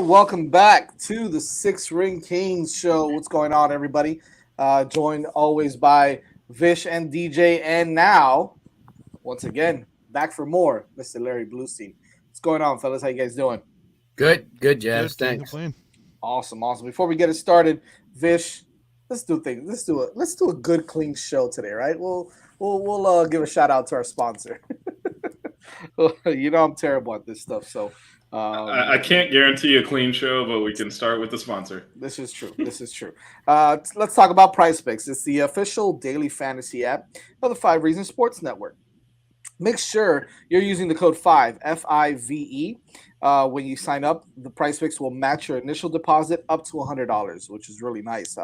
And welcome back to the Six Ring Kings show. What's going on, everybody? Joined always by Vish and DJ. And now, once again, back for more, Mr. Larry Bluestein. What's going on, fellas? How you guys doing? Good, Jazz. Good, can't Thanks. complain. Awesome. Before we get it started, Vish, let's do things. Let's do a good, clean show today, right? We'll give a shout out to our sponsor. I'm terrible at this stuff, so I can't guarantee a clean show, but we can start with the sponsor. this is true. Let's talk about Prize Picks. It's the official daily fantasy app of the 5 Reasons Sports Network. Make sure you're using the code FIVE, F-I-V-E. When you sign up, the Prize Picks will match your initial deposit up to $100, which is really nice.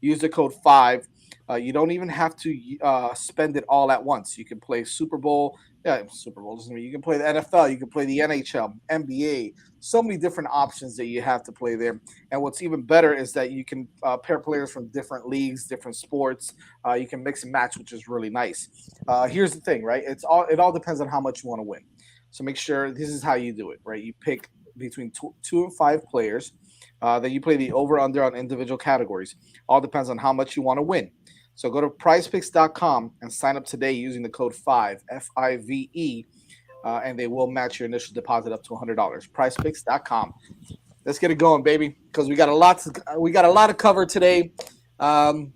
Use the code FIVE. You don't even have to spend it all at once. You can play Super Bowl. Yeah, Super Bowl doesn't mean you can play the NFL. You can play the NHL, NBA. So many different options that you have to play there. And what's even better is that you can pair players from different leagues, different sports. You can mix and match, which is really nice. Here's the thing, right? It all depends on how much you want to win. So make sure this is how you do it, right? You pick between two and 5 players. Then you play the over-under on individual categories. All depends on how much you want to win. So go to prizepicks.com and sign up today using the code FIVE, F-I-V-E, and they will match your initial deposit up to $100. Prizepicks.com. Let's get it going, baby, because we got a lot to cover today. Some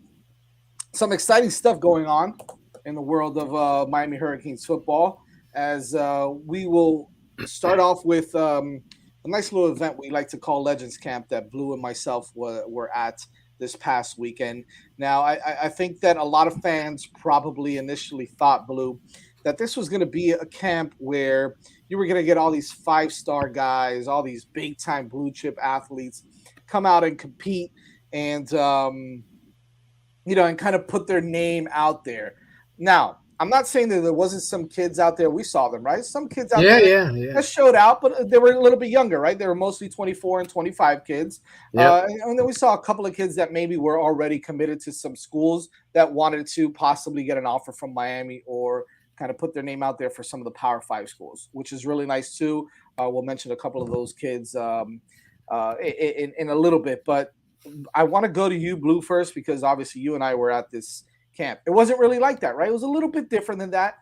exciting stuff going on in the world of Miami Hurricanes football, as we will start off with a nice little event we like to call Legends Camp that Blue and myself were at this past weekend. Now, I think that a lot of fans probably initially thought, Blue, that this was going to be a camp where you were going to get all these 5-star guys, all these big-time blue-chip athletes come out and compete and, and kind of put their name out there. Now, I'm not saying that there wasn't some kids out there. We saw them, right? Some kids out there that showed out, but they were a little bit younger, right? They were mostly 24 and 25 kids. Yep. And then we saw a couple of kids that maybe were already committed to some schools that wanted to possibly get an offer from Miami or kind of put their name out there for some of the Power 5 schools, which is really nice too. We'll mention a couple of those kids in a little bit, but I want to go to you, Blue, first, because obviously you and I were at this camp. It wasn't really like that, right? It was a little bit different than that.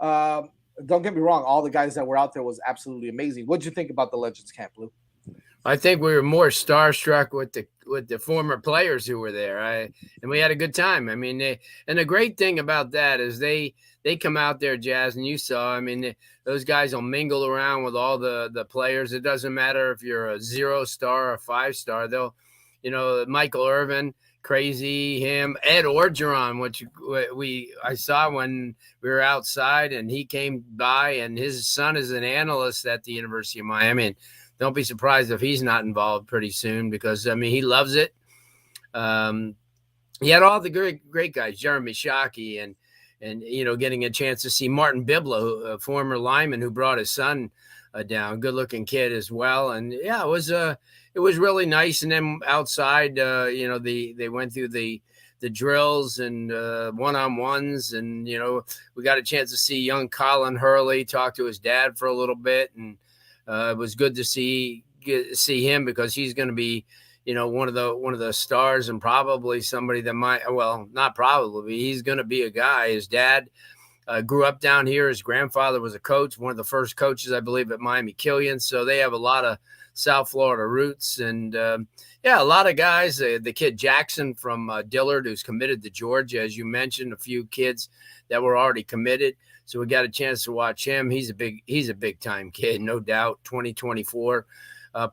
Don't get me wrong. All the guys that were out there was absolutely amazing. What'd you think about the Legends Camp, Blue? I think we were more starstruck with the former players who were there. And we had a good time. I mean, and the great thing about that is they come out there, Jazz, and you saw, I mean, those guys will mingle around with all the players. It doesn't matter if you're a 0-star or 5-star. They'll, Michael Irvin, crazy, him, Ed Orgeron, which I saw when we were outside, and he came by, and his son is an analyst at the University of Miami. And don't be surprised if he's not involved pretty soon, because I mean he loves it. He had all the great guys, Jeremy Shockey, and getting a chance to see Martin Bibla, a former lineman who brought his son down, good looking kid as well. And yeah, it was really nice. And then outside, they went through the drills and one-on-ones, and we got a chance to see young Colin Hurley talk to his dad for a little bit, and it was good to see him, because he's going to be one of the stars, and probably somebody that not probably, he's going to be a guy. His dad grew up down here. His grandfather was a coach, one of the first coaches, I believe, at Miami Killian. So they have a lot of South Florida roots. And a lot of guys, the kid Jackson from Dillard, who's committed to Georgia, as you mentioned, a few kids that were already committed. So we got a chance to watch him. He's a big time kid, no doubt. 2024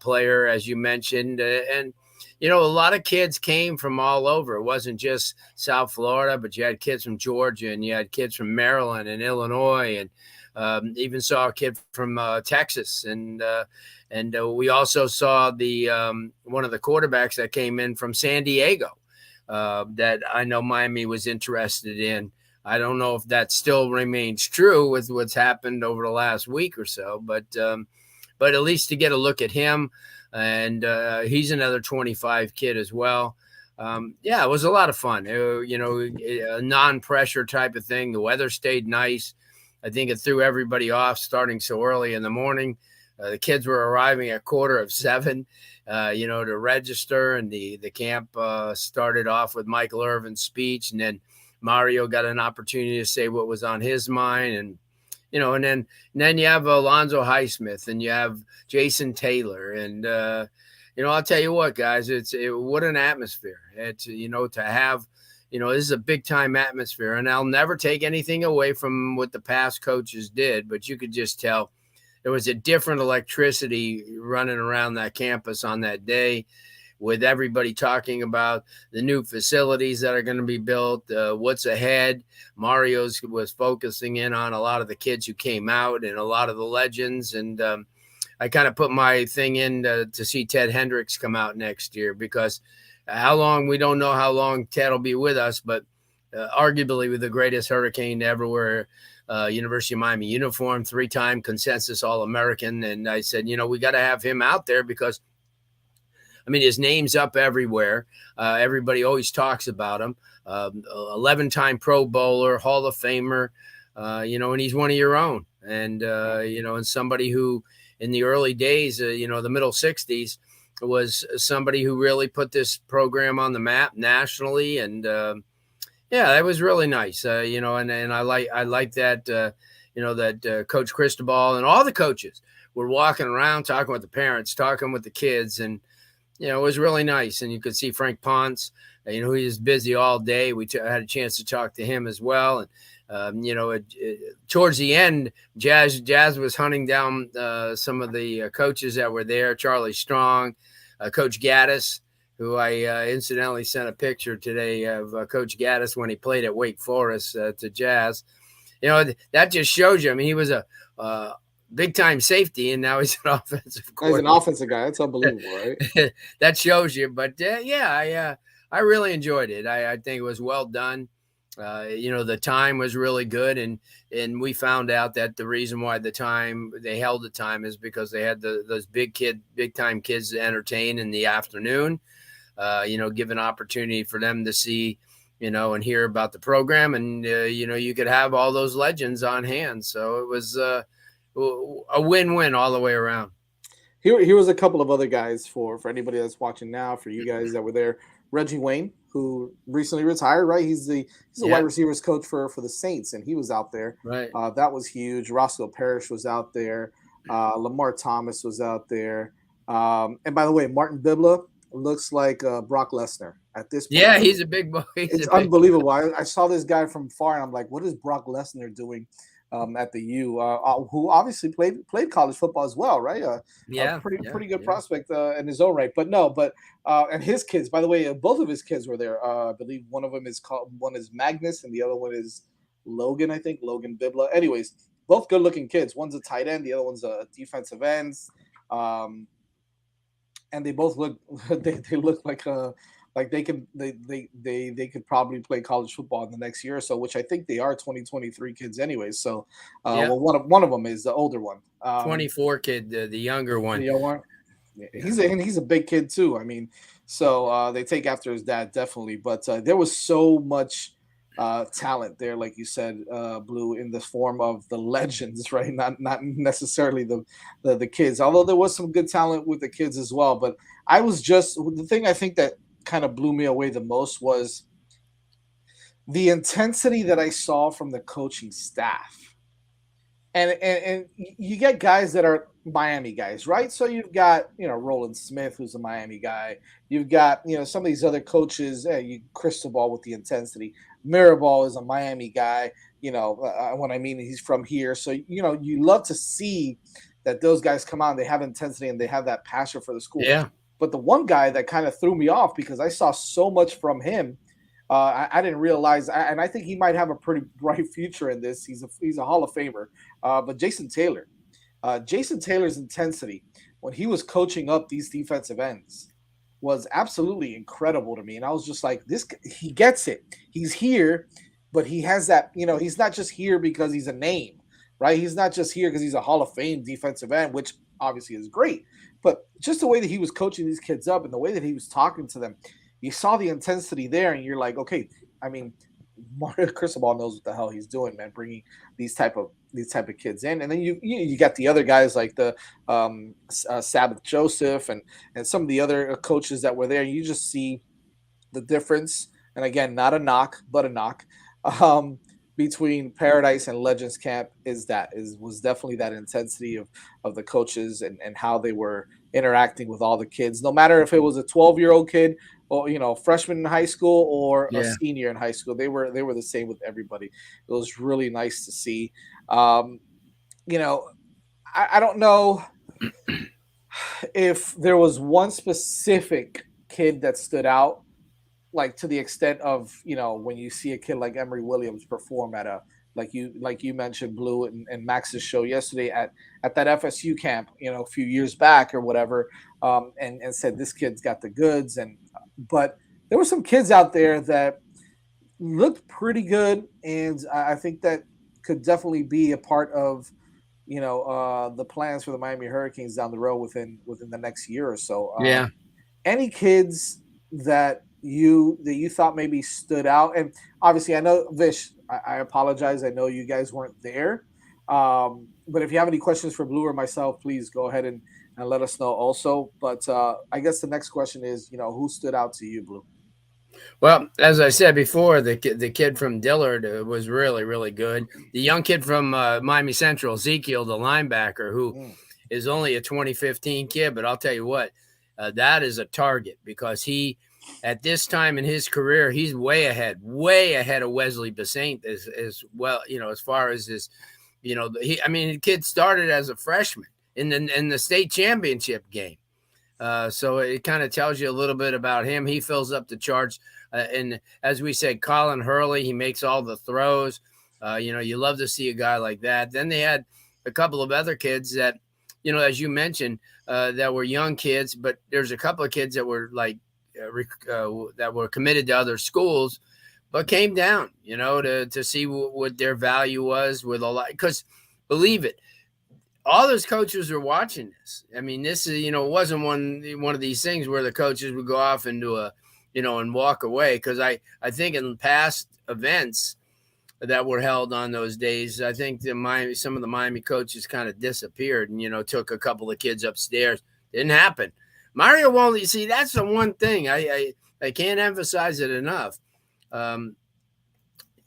player, as you mentioned. And a lot of kids came from all over. It wasn't just South Florida, but you had kids from Georgia, and you had kids from Maryland and Illinois, and even saw a kid from Texas. And we also saw the one of the quarterbacks that came in from San Diego that I know Miami was interested in. I don't know if that still remains true with what's happened over the last week or so, but at least to get a look at him, and he's another 25 kid as well. It was a lot of fun. A non-pressure type of thing. The weather stayed nice. I think it threw everybody off starting so early in the morning. The kids were arriving at 7:15, to register, and the camp started off with Michael Irvin's speech, and then Mario got an opportunity to say what was on his mind, and then you have Alonzo Highsmith, and you have Jason Taylor, and I'll tell you what, guys, what an atmosphere. It's to have. This is a big time atmosphere, and I'll never take anything away from what the past coaches did, but you could just tell there was a different electricity running around that campus on that day, with everybody talking about the new facilities that are going to be built, what's ahead. Mario was focusing in on a lot of the kids who came out and a lot of the legends. And I kind of put my thing in to see Ted Hendricks come out next year, because we don't know how long Ted will be with us, but arguably with the greatest Hurricane to ever wear University of Miami uniform, 3-time consensus All-American. And I said, we got to have him out there, because his name's up everywhere. Everybody always talks about him. 11-time Pro Bowler, Hall of Famer, and he's one of your own. And, and somebody who in the early days, the middle 60s, was somebody who really put this program on the map nationally. And, it was really nice, and I like that, that Coach Cristobal and all the coaches were walking around, talking with the parents, talking with the kids. And, it was really nice. And you could see Frank Ponce, he was busy all day. We had a chance to talk to him as well. And, towards the end, Jazz was hunting down some of the coaches that were there. Charlie Strong, Coach Gaddis, who I incidentally sent a picture today of Coach Gaddis when he played at Wake Forest to Jazz. That just shows you. He was a big-time safety, and now he's an offensive coordinator. He's an offensive guy. That's unbelievable, right? That shows you. But, I really enjoyed it. I think it was well done. The time was really good, and we found out that the reason why they held the time is because they had those big-time kids to entertain in the afternoon. Give an opportunity for them to see, and hear about the program, and you could have all those legends on hand. So it was a win-win all the way around. Here was a couple of other guys for anybody that's watching now, for you guys that were there. Reggie Wayne, who recently retired, right? He's a wide receivers coach for the Saints, and he was out there. Right. That was huge. Roscoe Parrish was out there. Lamar Thomas was out there. And by the way, Martin Bibla looks like Brock Lesnar at this point. Yeah, he's a big boy. It's unbelievable. I saw this guy from far, and I'm like, what is Brock Lesnar doing at the U? Who obviously played college football as well, right? Pretty good prospect in his own right. And his kids, by the way, both of his kids were there. I believe one is Magnus, and the other one is Logan. I think Logan Bibla. Anyways, both good-looking kids. One's a tight end, the other one's a defensive end. And they both look they look like they could probably play college football in the next year or so, which I think they are 2023 kids anyways. So well, one of them is the older one. 24 kid, the younger one. The young one. He's a big kid too. So they take after his dad, definitely. But there was so much talent there, like you said, Blue, in the form of the legends, right? Not necessarily the kids, although there was some good talent with the kids as well. But the thing I think that kind of blew me away the most was the intensity that I saw from the coaching staff. And you get guys that are Miami guys, right? So you've got, Roland Smith, who's a Miami guy. You've got, some of these other coaches, Cristobal with the intensity. Mirabal is a Miami guy, he's from here. So, you love to see that those guys come out and they have intensity and they have that passion for the school. Yeah. But the one guy that kind of threw me off, because I saw so much from him, I didn't realize, and I think he might have a pretty bright future in this. He's a Hall of Famer. But Jason Taylor's intensity when he was coaching up these defensive ends was absolutely incredible to me. And I was just like, he gets it. He's here, but he has that, he's not just here because he's a name, right? He's not just here because he's a Hall of Fame defensive end, which obviously is great. But just the way that he was coaching these kids up and the way that he was talking to them, you saw the intensity there, and you're like, okay, Cristobal knows what the hell he's doing, man. Bringing these type of kids in, and then you got the other guys like the Sabbath Joseph and some of the other coaches that were there. You just see the difference, and again, not a knock, but a knock. Between Paradise and Legends Camp was definitely that intensity of the coaches and how they were interacting with all the kids, no matter if it was a 12-year-old kid or freshman in high school or a senior in high school. They were the same with everybody. It was really nice to see. I don't know if there was one specific kid that stood out, like to the extent of when you see a kid like Emory Williams perform at a like you mentioned, Blue and Max's show yesterday at that FSU camp a few years back or whatever, and said this kid's got the goods, but there were some kids out there that looked pretty good, and I think that could definitely be a part of the plans for the Miami Hurricanes down the road within the next year or so. Any kids that you thought maybe stood out? And obviously, I know, Vish, I apologize. I know you guys weren't there. But if you have any questions for Blue or myself, please go ahead and let us know also. But I guess the next question is, who stood out to you, Blue? Well, as I said before, the kid from Dillard was really, really good. The young kid from Miami Central, Ezekiel, the linebacker, who is only a 2015 kid, but I'll tell you what, that is a target because he, at this time in his career, he's way ahead of Wesley Basaint as well. As far as his, the kid started as a freshman in the state championship game. So it kind of tells you a little bit about him. He fills up the charts. And as we said, Colin Hurley, he makes all the throws. You love to see a guy like that. Then they had a couple of other kids that, as you mentioned, that were young kids, but there's a couple of kids that were like, that were committed to other schools, but came down, to see what their value was with a lot. Because believe it, all those coaches are watching this. I mean, this is, it wasn't one of these things where the coaches would go off into and walk away. Because I think in past events that were held on those days, I think some of the Miami coaches kind of disappeared and, took a couple of kids upstairs. Didn't happen. Mario won't. You see, that's the one thing I can't emphasize it enough.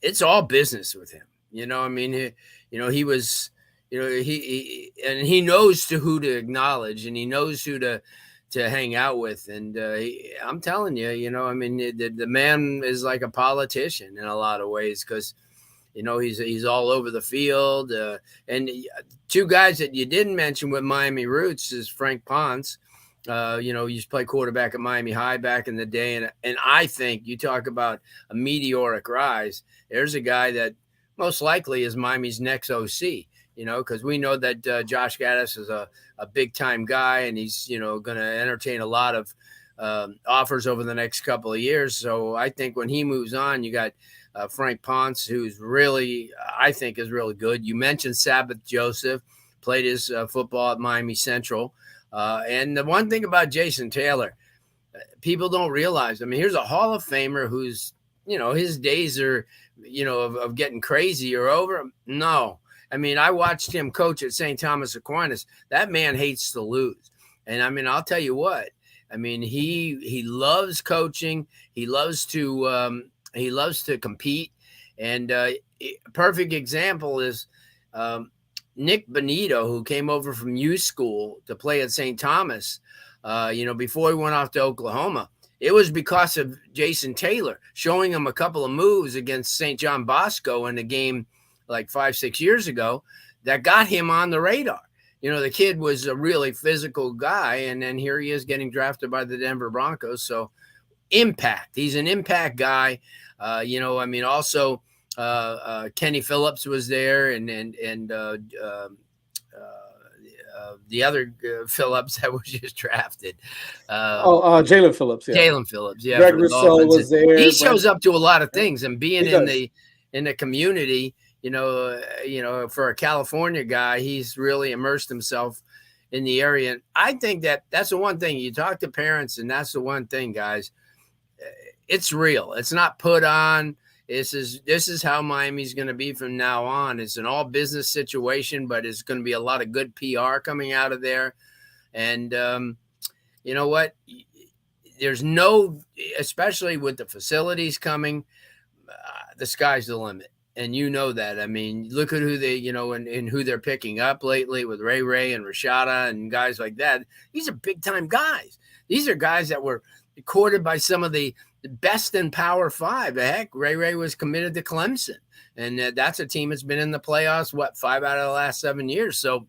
It's all business with him. He was, he knows who to acknowledge, and he knows who to hang out with. And I'm telling you, the man is like a politician in a lot of ways because, he's all over the field. And two guys that you didn't mention with Miami roots is Frank Ponce. He used to play quarterback at Miami High back in the day. And I think you talk about a meteoric rise. There's a guy that most likely is Miami's next OC, because we know that Josh Gaddis is a big time guy, and he's, going to entertain a lot of offers over the next couple of years. So I think when he moves on, you got Frank Ponce, who's really, I think is really good. You mentioned Sabbath Joseph, played his football at Miami Central. And the one thing about Jason Taylor, people don't realize, here's a Hall of Famer who's, his days are, of getting crazy or over. No. I watched him coach at St. Thomas Aquinas. That man hates to lose. And I'll tell you what, he loves coaching. He loves to compete. And a perfect example is, Nick Benito, who came over from U School to play at St. Thomas, before he went off to Oklahoma. It was because of Jason Taylor showing him a couple of moves against St. John Bosco in a game like 5-6 years ago that got him on the radar. The kid was a really physical guy, and then here he is getting drafted by the Denver Broncos. So impact. He's an impact guy. Also Kenny Phillips was there, and the other Phillips that was just drafted. Jalen Phillips. Yeah. Jalen Phillips. Yeah. Greg Rousseau was there. He shows up to a lot of things, and being in the community, for a California guy, he's really immersed himself in the area. And I think that's the one thing you talk to parents, and that's the one thing, guys. It's real. It's not put on. This is how Miami's going to be from now on. It's an all business situation, but it's going to be a lot of good PR coming out of there. And you know what? There's no, especially with the facilities coming, the sky's the limit. And you know that. I mean, look at who they, and who they're picking up lately with Ray and Rashada and guys like that. These are big time guys. These are guys that were courted by some of the best in Power 5. Heck, Ray was committed to Clemson. And that's a team that's been in the playoffs, 5 out of the last 7 years. So,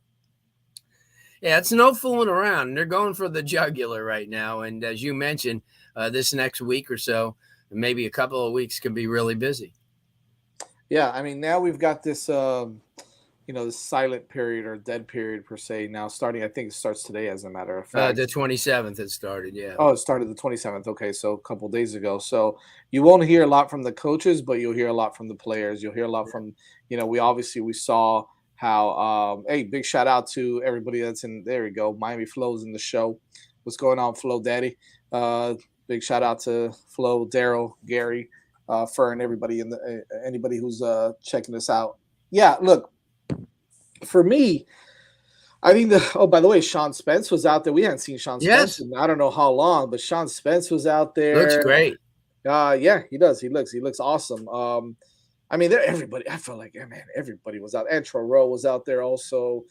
yeah, it's no fooling around. They're going for the jugular right now. And as you mentioned, this next week or so, maybe a couple of weeks can be really busy. Yeah, I mean, now we've got this, this silent period or dead period per se now starting. I think it starts today, as a matter of fact. The 27th it started, yeah. Oh, it started the 27th. Okay, so a couple of days ago. So you won't hear a lot from the coaches, but you'll hear a lot from the players. You'll hear a lot from, we saw how, hey, big shout out to everybody that's in, there we go, Miami Flo's in the show. What's going on, Flo Daddy? Big shout out to Flo, Daryl, Gary, Fern, everybody anybody who's checking this out. Yeah, look, for me, I think by the way, Sean Spence was out there. We hadn't seen Sean Spence in I don't know how long, but Sean Spence was out there. Looks great. Yeah, he does. He looks awesome. I mean, everybody, I feel like, man, everybody was out. Antro Rowe was out there also.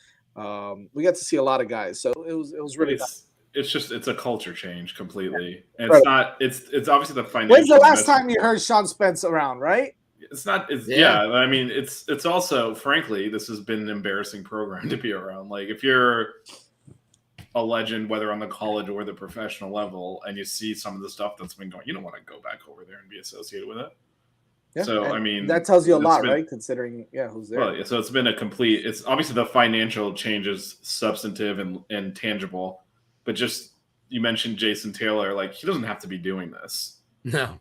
We got to see a lot of guys. So it was really nice. It's a culture change completely. And right. it's obviously the financial. When's the last time you heard Sean Spence around, right? I mean, it's also, frankly, this has been an embarrassing program to be around. Like, if you're a legend, whether on the college or the professional level, and you see some of the stuff that's been going, you don't want to go back over there and be associated with it. Yeah, so, I mean, that tells you a lot, right? Considering, who's there. Well, so it's been it's obviously the financial changes, substantive and tangible. But just, you mentioned Jason Taylor, like, he doesn't have to be doing this. No.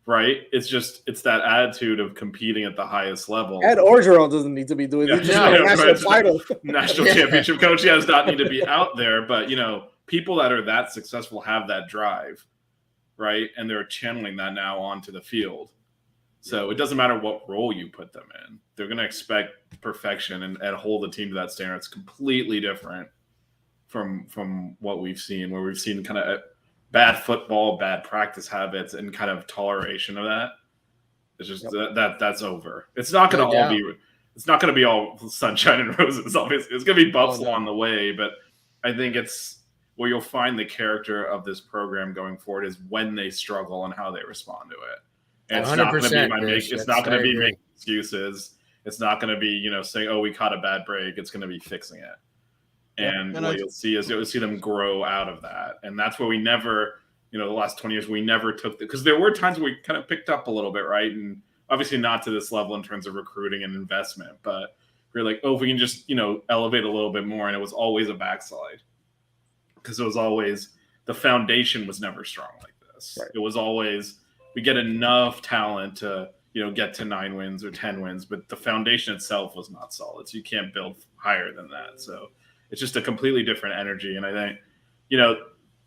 Right? It's that attitude of competing at the highest level. Ed Orgeron doesn't need to be doing this. National title. National championship coach, he does not need to be out there. But, people that are that successful have that drive, right? And they're channeling that now onto the field. So it doesn't matter what role you put them in. They're going to expect perfection and hold the team to that standard. It's completely different from what we've seen, where we've seen kind of bad football, bad practice habits, and kind of toleration of that. It's just that's over. It's not going to be all sunshine and roses. Obviously, it's going to be bumps along the way, but I think it's where you'll find the character of this program going forward is when they struggle and how they respond to it. And it's not going to be making excuses. It's not going to be saying, "Oh, we caught a bad break." It's going to be fixing it. And what you'll see is you'll see them grow out of that. And that's where we never, the last 20 years, we never took because there were times where we kind of picked up a little bit, right? And obviously not to this level in terms of recruiting and investment, but we're like, if we can just, elevate a little bit more. And it was always a backslide because it was always, the foundation was never strong like this. Right. It was always, we get enough talent to, get to 9 wins or 10 wins, but the foundation itself was not solid. So you can't build higher than that. So it's just a completely different energy. And I think,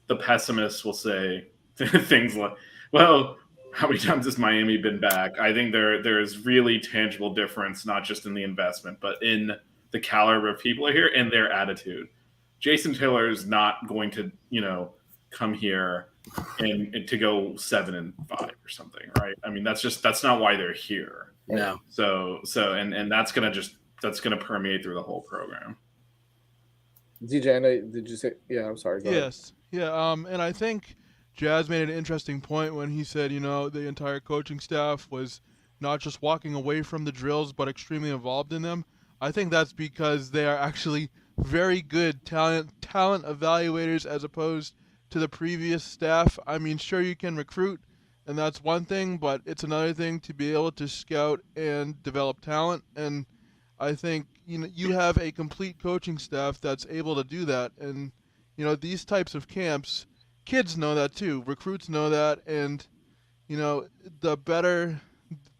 the pessimists will say things like, well, how many times has Miami been back? I think there is really tangible difference, not just in the investment, but in the caliber of people here and their attitude. Jason Taylor is not going to, come here and to go 7-5 or something, right? I mean, that's not why they're here. No. So and that's gonna permeate through the whole program. DJ, I know, did you say? Yeah, I'm sorry. Go ahead. Yeah. And I think Jazz made an interesting point when he said, the entire coaching staff was not just walking away from the drills, but extremely involved in them. I think that's because they are actually very good talent evaluators as opposed to the previous staff. I mean, sure, you can recruit, and that's one thing, but it's another thing to be able to scout and develop talent. And I think you have a complete coaching staff that's able to do that. And these types of camps, kids know that too, recruits know that, and the better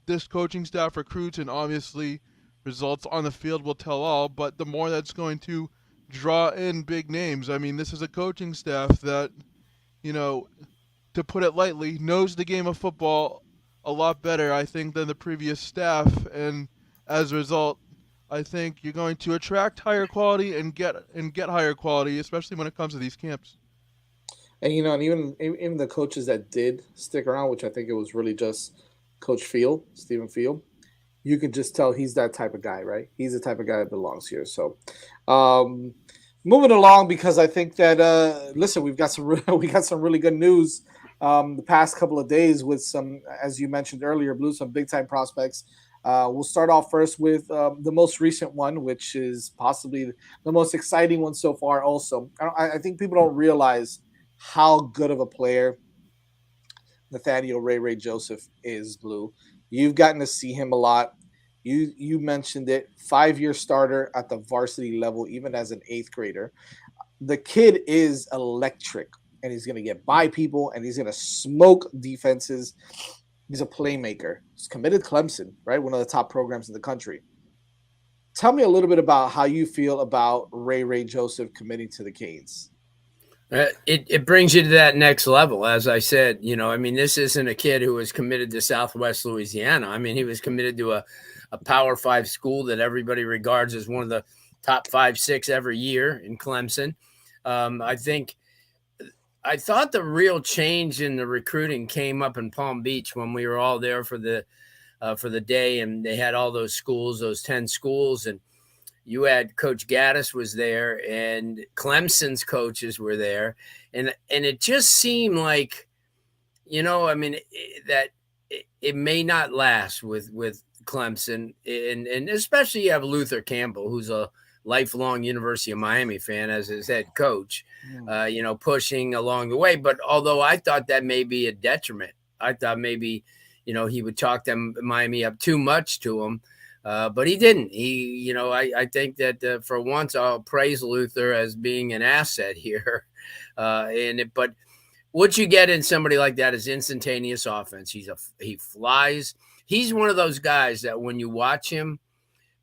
this coaching staff recruits, and obviously results on the field will tell all, but the more that's going to draw in big names. I mean, this is a coaching staff that, to put it lightly, knows the game of football a lot better, I think, than the previous staff, and as a result, I think you're going to attract higher quality and get higher quality, especially when it comes to these camps. And and even the coaches that did stick around, which I think it was really just Coach Field, Stephen Field, you can just tell he's that type of guy, right? He's the type of guy that belongs here. So, um, moving along, because I think that listen, we got some really good news the past couple of days with some, as you mentioned earlier, Blue, some big time prospects. We'll start off first with the most recent one, which is possibly the most exciting one so far. Also, I think people don't realize how good of a player Nathaniel Ray Joseph is. Blue. You've gotten to see him a lot. You mentioned it, 5-year starter at the varsity level, even as an 8th grader. The kid is electric, and he's going to get by people, and he's going to smoke defenses. He's a playmaker. He's committed Clemson, right? One of the top programs in the country. Tell me a little bit about how you feel about Ray Joseph committing to the Canes. It brings you to that next level. As I said, this isn't a kid who was committed to Southwest Louisiana. I mean, he was committed to a Power 5 school that everybody regards as one of the top 5, 6 every year in Clemson. I thought the real change in the recruiting came up in Palm Beach when we were all there for the day, and they had all those schools, those 10 schools, and you had Coach Gaddis was there, and Clemson's coaches were there, and it just seemed like, that it may not last with Clemson, and especially you have Luther Campbell, who's a lifelong University of Miami fan as his head coach, pushing along the way. But although I thought that may be a detriment, I thought maybe, he would talk them Miami up too much to him. But he didn't. I think that for once I'll praise Luther as being an asset here. But what you get in somebody like that is instantaneous offense. He flies. He's one of those guys that when you watch him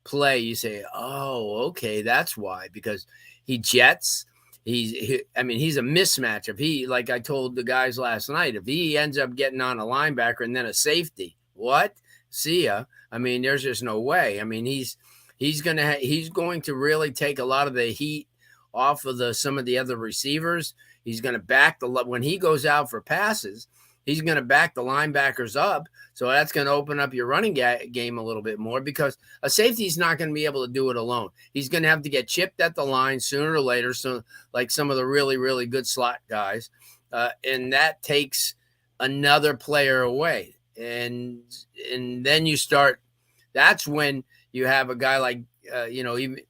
play, you say, "Oh, okay, that's why." Because he jets. He's a mismatch. If he, like I told the guys last night, if he ends up getting on a linebacker and then a safety, what? See ya. There's just no way. He's going to really take a lot of the heat off of some of the other receivers. He's going to when he goes out for passes, he's going to back the linebackers up. So that's going to open up your running game a little bit more, because a safety is not going to be able to do it alone. He's going to have to get chipped at the line sooner or later. So like some of the really, really good slot guys. And that takes another player away. And then you start, that's when you have a guy like,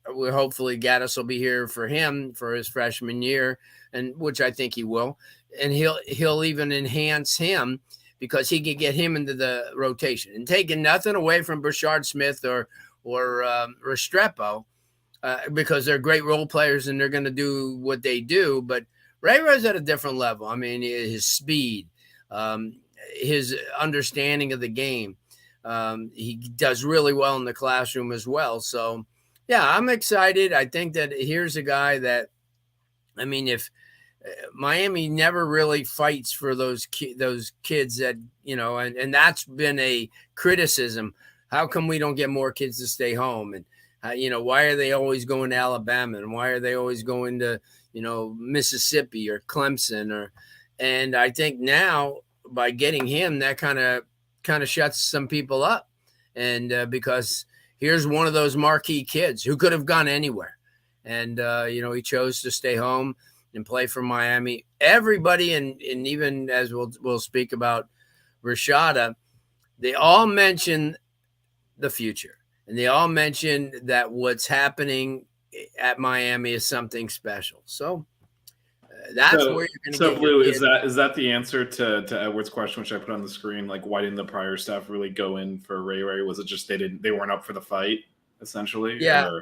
hopefully Gaddis will be here for him for his freshman year, and which I think he will. And he'll even enhance him, because he can get him into the rotation, and taking nothing away from Brashard Smith or Restrepo, because they're great role players and they're going to do what they do. But Ray's at a different level. His speed, his understanding of the game. He does really well in the classroom as well. So, yeah, I'm excited. I think that here's a guy that, if Miami never really fights for those kids that, and that's been a criticism. How come we don't get more kids to stay home? And, why are they always going to Alabama? And why are they always going to, Mississippi or Clemson? And I think now, by getting him, that kind of shuts some people up. And because here's one of those marquee kids who could have gone anywhere. And, he chose to stay home and play for Miami. Everybody, and even as we'll speak about Rashada, they all mention the future. And they all mention that what's happening at Miami is something special. So that's where you're going to get. So, Blue, is that the answer to Edward's question, which I put on the screen? Like, why didn't the prior staff really go in for Ray? Was it just they weren't up for the fight, essentially? Yeah.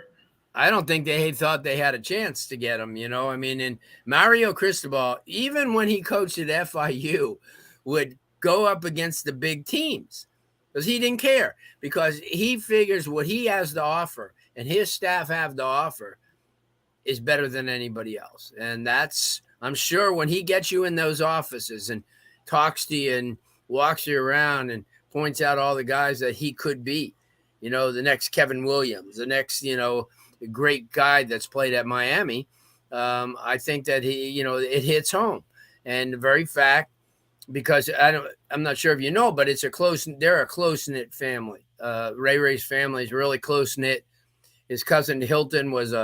I don't think they thought they had a chance to get him, and Mario Cristobal, even when he coached at FIU, would go up against the big teams because he didn't care, because he figures what he has to offer and his staff have to offer is better than anybody else. And that's, I'm sure, when he gets you in those offices and talks to you and walks you around and points out all the guys that he could be. You know, the next Kevin Williams, the next, you know, great guy that's played at Miami. I think that it hits home. And the very fact, because I'm not sure if you know, but they're a close-knit family. Ray Ray's family is really close-knit. His cousin Hilton was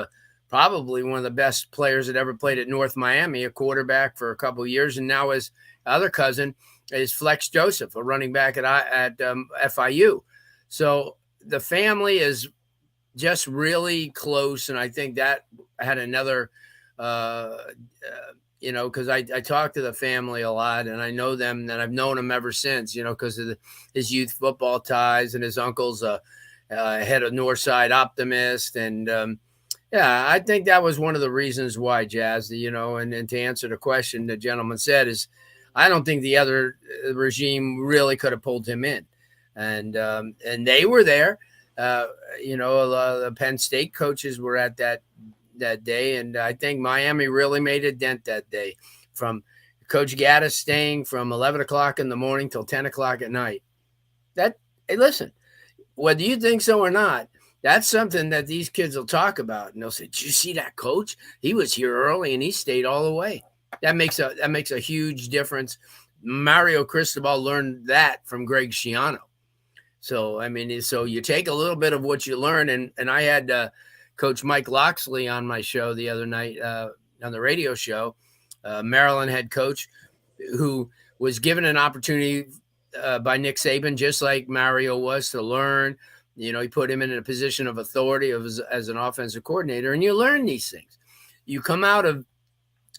probably one of the best players that ever played at North Miami, a quarterback for a couple of years. And now his other cousin is Flex Joseph, a running back at FIU. So the family is just really close. And I think that had another, because I talk to the family a lot, and I know them, and I've known them ever since, because of his youth football ties, and his uncle's head of Northside Optimist. And I think that was one of the reasons why, Jazz, and to answer the question the gentleman said is, I don't think the other regime really could have pulled him in. And they were there. The Penn State coaches were at that day, and I think Miami really made a dent that day, from Coach Gaddis staying from 11 o'clock in the morning till 10 o'clock at night. Hey, listen, whether you think so or not, that's something that these kids will talk about, and they'll say, "Did you see that coach? He was here early and he stayed all the way." That makes a huge difference. Mario Cristobal learned that from Greg Schiano. So so you take a little bit of what you learn, and I had Coach Mike Loxley on my show the other night on the radio show, Maryland head coach, who was given an opportunity by Nick Saban, just like Mario was, to learn. He put him in a position of authority as an offensive coordinator, and you learn these things. You come out of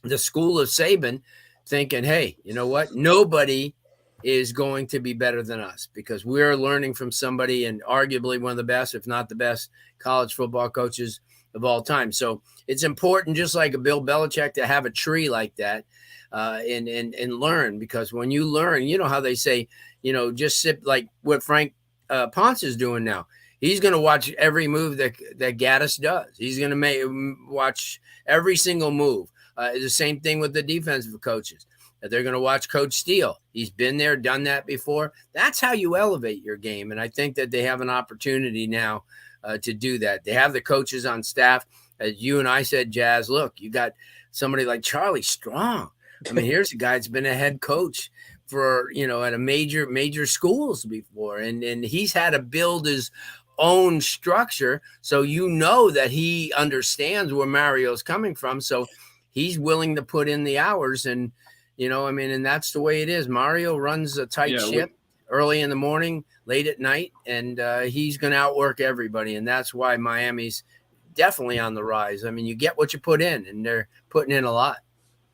the school of Saban thinking, hey, you know what? Nobody is going to be better than us, because we're learning from somebody, and arguably one of the best, if not the best, college football coaches of all time. So it's important, just like a Bill Belichick, to have a tree like that and learn, because when you learn, how they say, just sit, like what Frank Ponce is doing now. He's going to watch every move that Gaddis does. He's going to watch every single move. The same thing with the defensive coaches. They're going to watch Coach Steele. He's been there, done that before. That's how you elevate your game. And I think that they have an opportunity now to do that. They have the coaches on staff. As you and I said, Jazz, look, you got somebody like Charlie Strong. Here's a guy that's been a head coach for, at a major schools before. And he's had to build his own structure. So that he understands where Mario's coming from. So he's willing to put in the hours, and and that's the way it is. Mario runs a tight ship early in the morning, late at night, and he's going to outwork everybody. And that's why Miami's definitely on the rise. You get what you put in, and they're putting in a lot.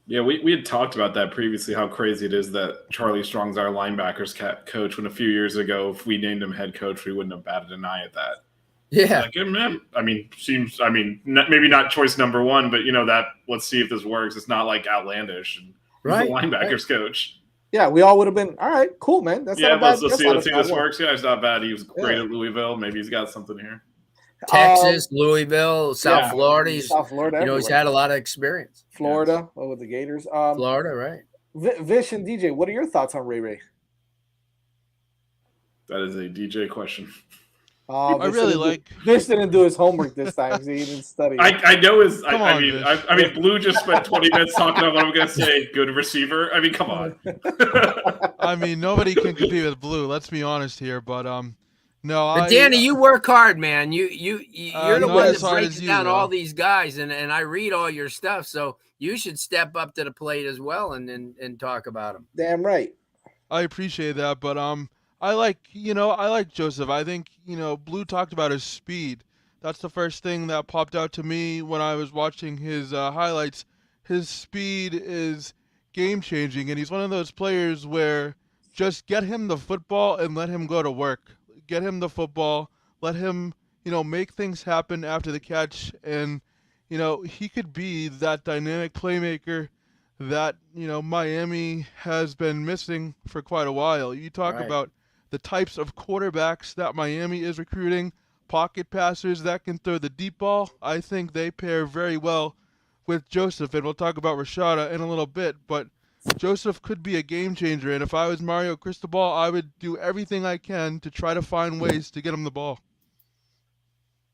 Yeah, we had talked about that previously, how crazy it is that Charlie Strong's our linebackers coach, when a few years ago, if we named him head coach, we wouldn't have batted an eye at that. Yeah. Maybe not choice number one, but that, let's see if this works. It's not like outlandish. And right. The linebackers coach. Yeah, we all would have been, all right, cool, man. That's not bad. Let's see if this works. Yeah, it's not bad. He was great at Louisville. Maybe he's got something here. Texas, Louisville, South Florida. South Florida. He's had a lot of experience. Florida, with the Gators. Florida, right. Vish and DJ, what are your thoughts on Ray Ray? That is a DJ question. I really like. Vish didn't do his homework this time, so he didn't study. I know his. Blue just spent 20 minutes talking about what I'm going to say. Good receiver. Come on. Nobody can compete with Blue. Let's be honest here, but no. But Danny, you work hard, man. You're the one that breaks down all these guys, and I read all your stuff, so you should step up to the plate as well and talk about them. Damn right. I appreciate that, but I like Joseph. I think, Blue talked about his speed. That's the first thing that popped out to me when I was watching his highlights. His speed is game-changing, and he's one of those players where just get him the football and let him go to work. Get him the football, let him, make things happen after the catch, and, he could be that dynamic playmaker that, Miami has been missing for quite a while. You talk about the types of quarterbacks that Miami is recruiting, pocket passers that can throw the deep ball. I think they pair very well with Joseph, and we'll talk about Rashada in a little bit. But Joseph could be a game changer. And if I was Mario Cristobal, I would do everything I can to try to find ways to get him the ball.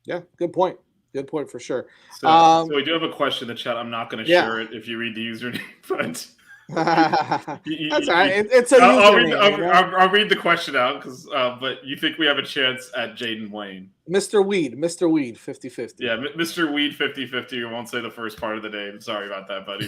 Yeah, good point. Good point for sure. So we do have a question in the chat. I'm not going to share it if you read the username, but That's all right. It's a username. I'll read the question out because. But you think we have a chance at Jaden Wayne? Mr. Weed, 50-50. Yeah, Mr. Weed 50-50. You won't say the first part of the name. Sorry about that, buddy.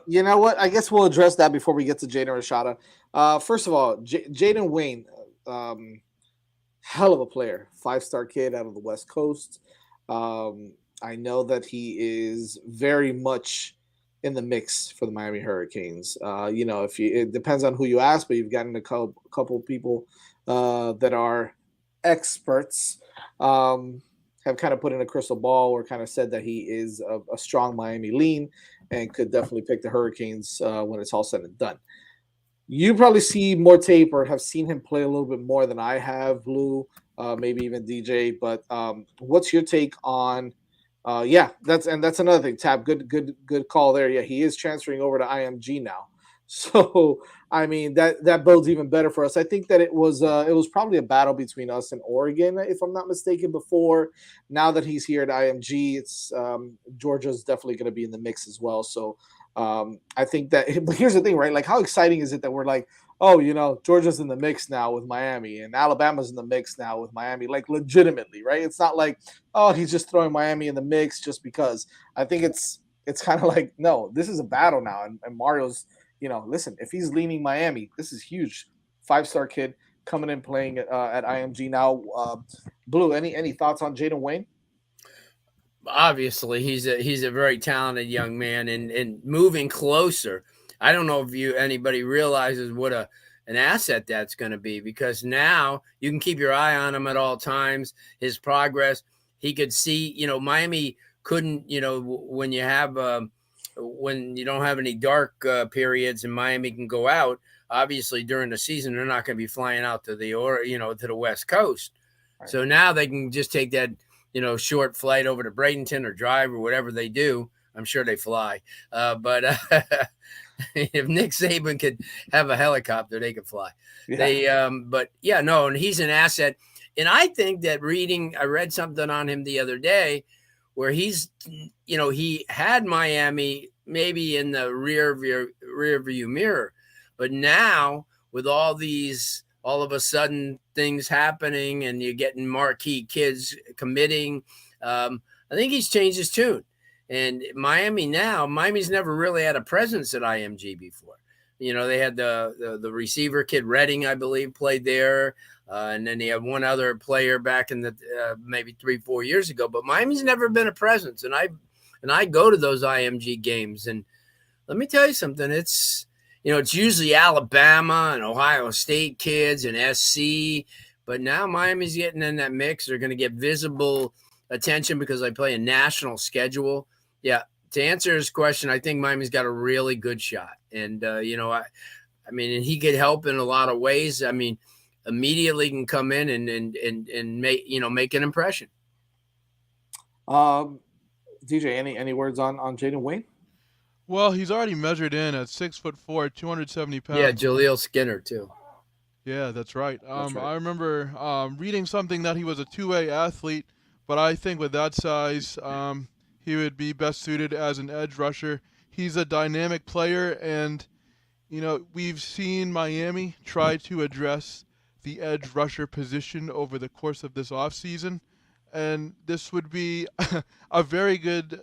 You know what? I guess we'll address that before we get to Jaden Rashada. First of all, Jaden Wayne, hell of a player, 5-star kid out of the West Coast. I know that he is very much in the mix for the Miami Hurricanes. It depends on who you ask, but you've gotten a couple of people that are experts have kind of put in a crystal ball or kind of said that he is a strong Miami lean and could definitely pick the Hurricanes when it's all said and done. You probably see more tape or have seen him play a little bit more than I have, Blue, maybe even DJ. But what's your take on? That's another thing. Tab, good call there. Yeah, he is transferring over to IMG now. So I mean that bodes even better for us. I think that it was probably a battle between us and Oregon, if I'm not mistaken. Before, now that he's here at IMG, it's Georgia's definitely going to be in the mix as well. So I think that. But here's the thing, right? Like, how exciting is it that we're like, oh, Georgia's in the mix now with Miami and Alabama's in the mix now with Miami, like legitimately, right? It's not like, oh, he's just throwing Miami in the mix just because. I think it's kind of like, no, this is a battle now, and Mario's. Listen, if he's leaning Miami, this is huge. 5-star kid coming in playing at IMG now. Blue, any thoughts on Jaden Wayne? Obviously, he's a very talented young man, and moving closer. I don't know if anybody realizes what an asset that's going to be, because now you can keep your eye on him at all times. His progress, he could see. Miami couldn't. When you have. When you don't have any dark periods and Miami can go out, obviously during the season, they're not going to be flying out to to the West Coast. Right. So now they can just take that, short flight over to Bradenton or drive or whatever they do. I'm sure they fly. But if Nick Saban could have a helicopter, they could fly. Yeah. And he's an asset. And I think that I read something on him the other day where he's, he had Miami maybe in the rear view mirror, but now with all of a sudden things happening and you're getting marquee kids committing, I think he's changed his tune. And Miami's never really had a presence at IMG before. They had the receiver kid Redding, I believe, played there. And then they had one other player back in the maybe 3-4 years ago. But Miami's never been a presence. And I go to those IMG games. And let me tell you something. It's usually Alabama and Ohio State kids and SC. But now Miami's getting in that mix. They're going to get visible attention because they play a national schedule. Yeah. To answer his question, I think Miami's got a really good shot. And, and he could help in a lot of ways. I mean, immediately can come in and make an impression. DJ, any words on Jaden Wayne? Well, he's already measured in at 6'4", 270 pounds. Yeah, Jaleel Skinner too. Yeah, that's right. I remember reading something that he was a two-way athlete, but I think with that size, he would be best suited as an edge rusher. He's a dynamic player, and we've seen Miami try to address the edge rusher position over the course of this offseason, and this would be a very good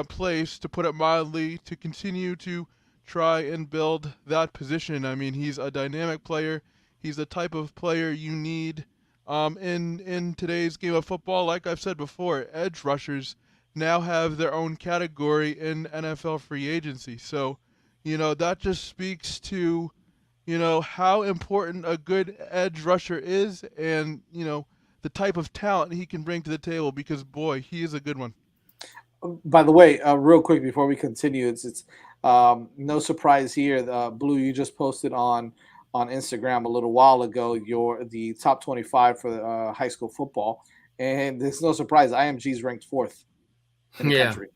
place, to put it mildly, to continue to try and build that position. I mean, he's a dynamic player. He's the type of player you need in today's game of football. Like I've said before, edge rushers now have their own category in NFL free agency. So, that just speaks to, how important a good edge rusher is and, the type of talent he can bring to the table, because, boy, he is a good one. By the way, real quick before we continue, it's no surprise here. Blue, you just posted on Instagram a little while ago the top 25 for high school football, and there's no surprise. IMG is ranked 4th in the country.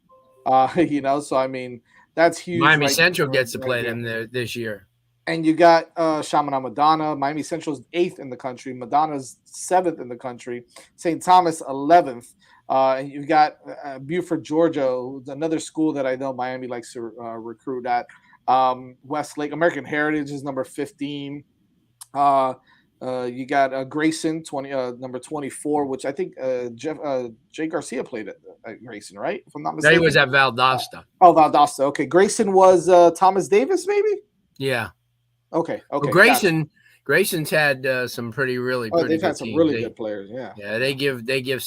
So I mean, That's huge. Miami right Central there, gets to right play there. them there this year. And you got Chaminade Madonna. Miami Central's 8th in the country. Madonna's 7th in the country. St. Thomas 11th. And you've got Buford, Georgia, another school that I know Miami likes to recruit at. Westlake. American Heritage is number 15. You got Grayson, number 24, which I think Jay Garcia played at Grayson, right? If I'm not mistaken. He was at Valdosta. Valdosta. Okay. Grayson was Thomas Davis, maybe? Yeah. Okay. Well, Gotcha. Grayson's had some pretty they've good had some teams. really good players. Yeah. Yeah, they give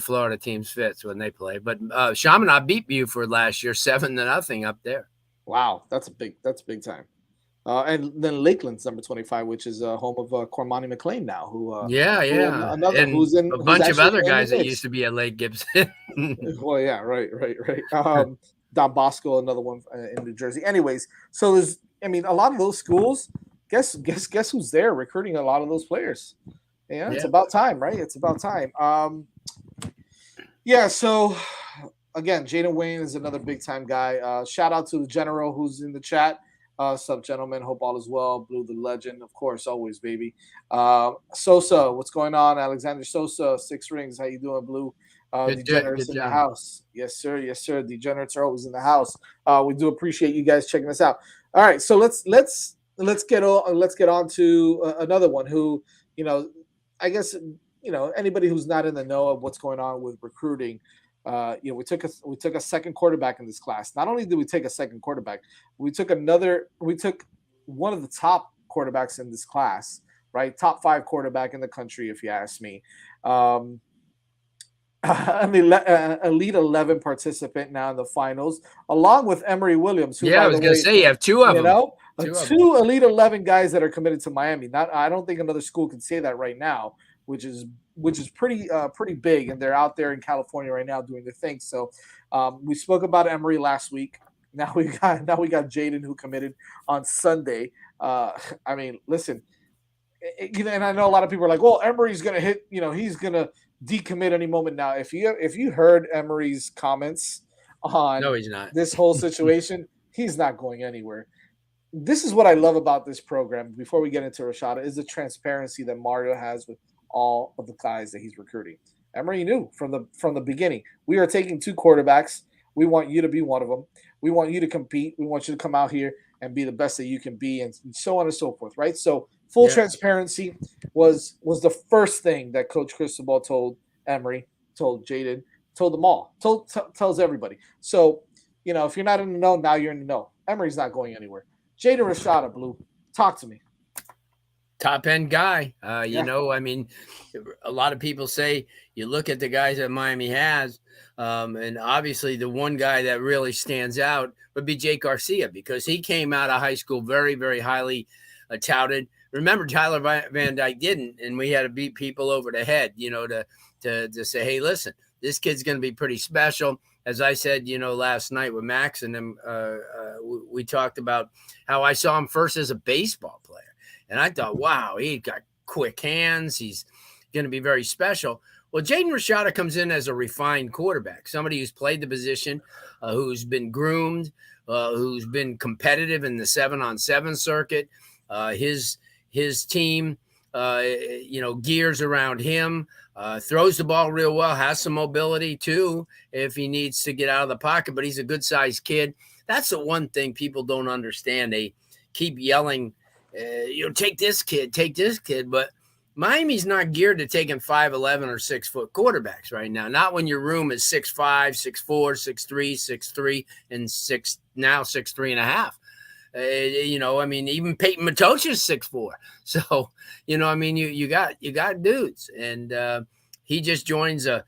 Florida teams fits when they play. But Chaminade beat Buford last year 7-0 up there. Wow, that's big time. And then Lakeland's number 25, which is home of Cormani McLean now. Who's in a bunch of other guys that used to be at Lake Gibson. Well, yeah, right. Don Bosco, another one in New Jersey. Anyways, so there's, a lot of those schools. Guess who's there recruiting a lot of those players? Yeah, it's about time, right? It's about time. So again, Jaden Wayne is another big time guy. Shout out to the general who's in the chat. Sup, gentlemen? Hope all is well. Blue the legend, of course, always, baby. Sosa, what's going on? Alexander Sosa, 6 rings. How you doing, Blue? Degenerates in the house. Yes, sir. Degenerates are always in the house. We do appreciate you guys checking us out. All right, so let's get on to another one who, I guess, anybody who's not in the know of what's going on with recruiting. We took a second quarterback in this class. Not only did we take a second quarterback, we took one of the top quarterbacks in this class, right? Top 5 quarterback in the country, if you ask me. Elite 11 participant now in the finals, along with Emory Williams. Who, I was going to say, you have 2 of them. Two Elite 11 guys that are committed to Miami. I don't think another school can say that right now, which is pretty big, and they're out there in California right now doing their thing. So we spoke about Emory last week. Now we got Jaden, who committed on Sunday. Listen, and I know a lot of people are like, well, Emory's going to hit. He's going to decommit any moment now. If you heard Emory's comments on he's not. This whole situation, he's not going anywhere. This is what I love about this program. Before we get into Rashada, is the transparency that Mario has with all of the guys that he's recruiting. Emory knew from the beginning, we are taking 2 quarterbacks. We want you to be one of them. We want you to compete. We want you to come out here and be the best that you can be, and so on and so forth, right? So full transparency was the first thing that Coach Cristobal told Emory, told Jaden, told them all, tells everybody. So, if you're not in the know, now you're in the know. Emory's not going anywhere. Jaden Rashada, Blue, talk to me. Top end guy. A lot of people say you look at the guys that Miami has, and obviously the one guy that really stands out would be Jake Garcia, because he came out of high school very, very highly touted. Remember, Tyler Van Dyke didn't, and we had to beat people over the head, to say, hey, listen, this kid's going to be pretty special. As I said, last night with Max and him, we talked about how I saw him first as a baseball player. And I thought, wow, he got quick hands. He's going to be very special. Well, Jaden Rashada comes in as a refined quarterback, somebody who's played the position, who's been groomed, who's been competitive in the 7-on-7 circuit. His team, gears around him, throws the ball real well, has some mobility too if he needs to get out of the pocket, but he's a good-sized kid. That's the one thing people don't understand. They keep yelling, take this kid, but Miami's not geared to taking 5'11" or 6-foot quarterbacks right now. Not when your room is 6'5", 6'4", 6'3", 6'3", and 6'3.5". Even Peyton Matocha is 6'4". So, you got dudes, and he just joins a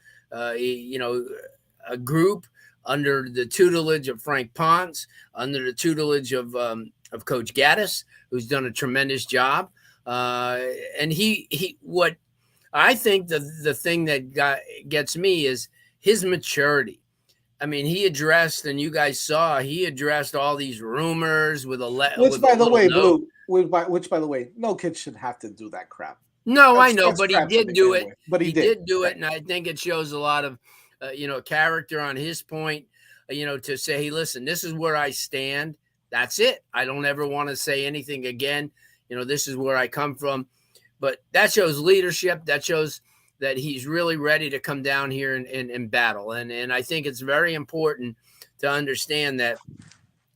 group under the tutelage of Frank Ponce, under the tutelage of Coach Gaddis, who's done a tremendous job. And he what I think the thing that gets me is his maturity. He addressed, and you guys saw, he addressed all these rumors with which, by the way, no kid should have to do that crap. No, I know, but he did do it. But he did do it, and I think it shows a lot of, character on his point. to say, hey, listen, this is where I stand. That's it. I don't ever want to say anything again. This is where I come from. But that shows leadership. That shows that he's really ready to come down here and battle. And I think it's very important to understand that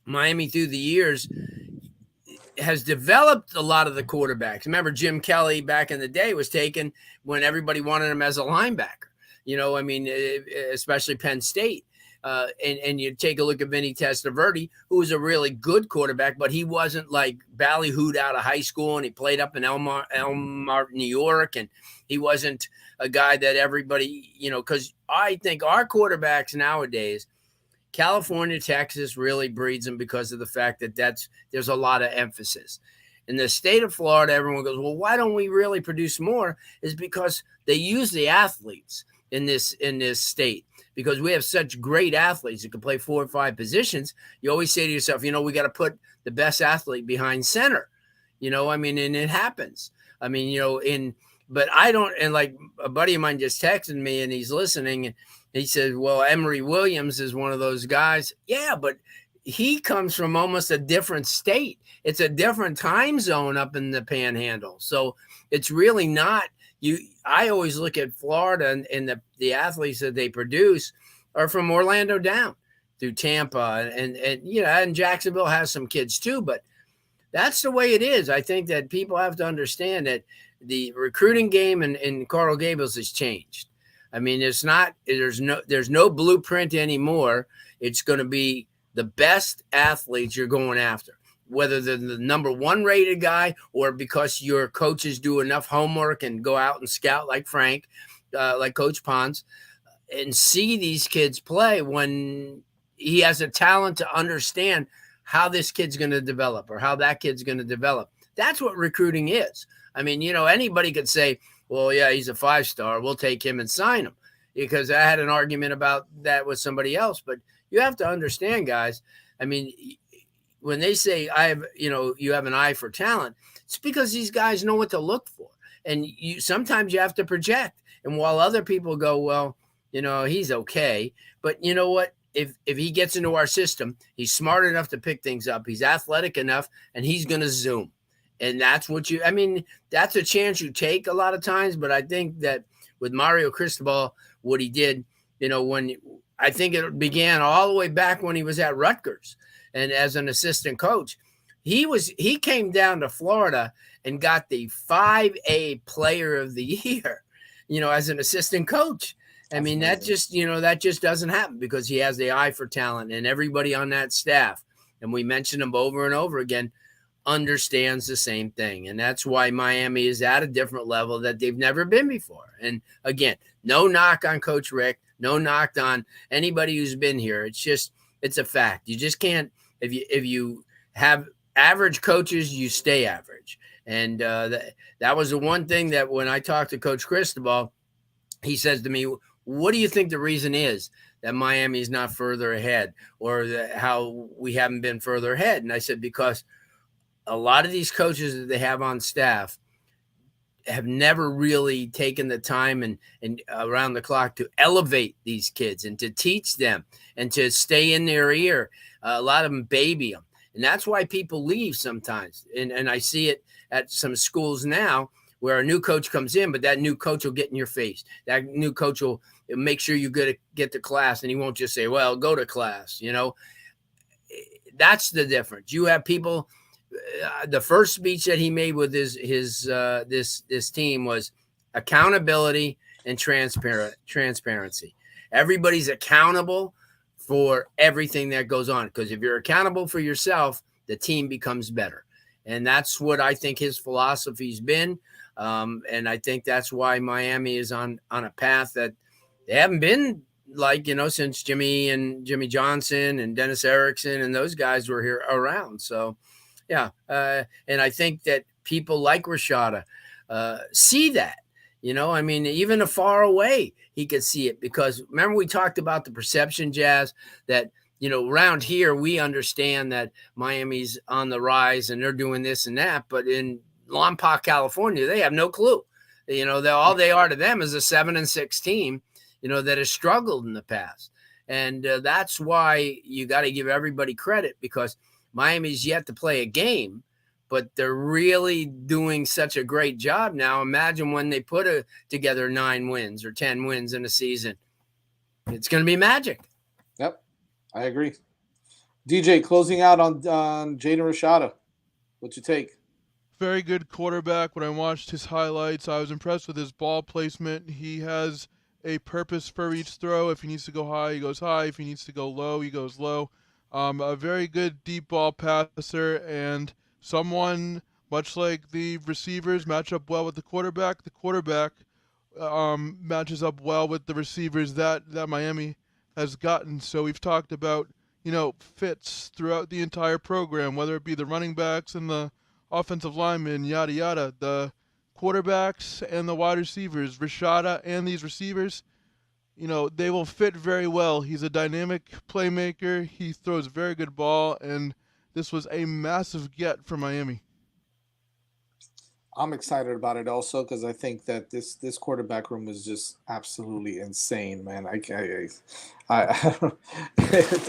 Miami through the years has developed a lot of the quarterbacks. Remember, Jim Kelly back in the day was taken when everybody wanted him as a linebacker, especially Penn State. And you take a look at Vinny Testaverde, who was a really good quarterback, but he wasn't like ballyhooed out of high school, and he played up in Elmar, New York, and he wasn't a guy that everybody, because I think our quarterbacks nowadays, California, Texas really breeds them because of the fact that there's a lot of emphasis. In the state of Florida, everyone goes, well, why don't we really produce more? Is because they use the athletes in this state. Because we have such great athletes that can play 4 or 5 positions, you always say to yourself, we got to put the best athlete behind center, and it happens. But I don't, and like a buddy of mine just texted me and he's listening, and he said, well, Emory Williams is one of those guys. Yeah, but he comes from almost a different state. It's a different time zone up in the Panhandle. So it's really not, I always look at Florida and the athletes that they produce are from Orlando down through Tampa and Jacksonville has some kids too, but that's the way it is. I think that people have to understand that the recruiting game in Coral Gables has changed. There's no blueprint anymore. It's going to be the best athletes you're going after, whether they're the number 1 rated guy or because your coaches do enough homework and go out and scout like Frank, like Coach Ponce, and see these kids play when he has a talent to understand how this kid's going to develop or how that kid's going to develop. That's what recruiting is. Anybody could say, well, yeah, he's a 5-star. We'll take him and sign him, because I had an argument about that with somebody else. But you have to understand, guys, when they say you have an eye for talent, it's because these guys know what to look for. And sometimes you have to project. And while other people go, well, he's okay. But you know what? If he gets into our system, he's smart enough to pick things up. He's athletic enough, and he's going to zoom. And that's what that's a chance you take a lot of times. But I think that with Mario Cristobal, what he did, when I think it began all the way back when he was at Rutgers and as an assistant coach, he came down to Florida and got the 5A player of the year, as an assistant coach. That just doesn't happen because he has the eye for talent, and everybody on that staff, and we mentioned them over and over again, understands the same thing. And that's why Miami is at a different level that they've never been before. And again, no knock on Coach Rick, no knock on anybody who's been here. It's a fact. You just can't, if you have average coaches, you stay average. And that was the one thing that when I talked to Coach Cristobal, he says to me, what do you think the reason is that Miami is not further ahead, or how we haven't been further ahead? And I said, because a lot of these coaches that they have on staff have never really taken the time and around the clock to elevate these kids and to teach them and to stay in their ear. A lot of them baby them. And that's why people leave sometimes. And I see it at some schools now where a new coach comes in, but that new coach will get in your face. That new coach will make sure you get to class, and he won't just say, well, go to class. That's the difference. You have people. The first speech that he made with this team was accountability and transparency. Everybody's accountable for everything that goes on, because if you're accountable for yourself, the team becomes better. And that's what I think his philosophy's been. And I think that's why Miami is on a path that they haven't been like, since Jimmy Johnson and Dennis Erickson and those guys were here around. So, yeah. And I think that people like Rashada see that, even afar away, he could see it, because remember we talked about the perception, Jazz, that, around here, we understand that Miami's on the rise and they're doing this and that. But in Lompoc, California, they have no clue. All they are to them is a 7-6 team, that has struggled in the past. And that's why you got to give everybody credit, because Miami's yet to play a game, but they're really doing such a great job now. Imagine when they put together 9 wins or 10 wins in a season. It's going to be magic. Yep, I agree. DJ, closing out on Jaden Rashada. What's your take? Very good quarterback. When I watched his highlights, I was impressed with his ball placement. He has a purpose for each throw. If he needs to go high, he goes high. If he needs to go low, he goes low. A very good deep ball passer, and someone, much like the receivers match up well with the quarterback matches up well with the receivers that Miami has gotten. So we've talked about, fits throughout the entire program, whether it be the running backs and the offensive linemen, yada yada, the quarterbacks and the wide receivers, Rashada and these receivers, they will fit very well. He's a dynamic playmaker. He throws a very good ball, and this was a massive get for Miami. I'm excited about it also because I think that this quarterback room is just absolutely insane, man. I to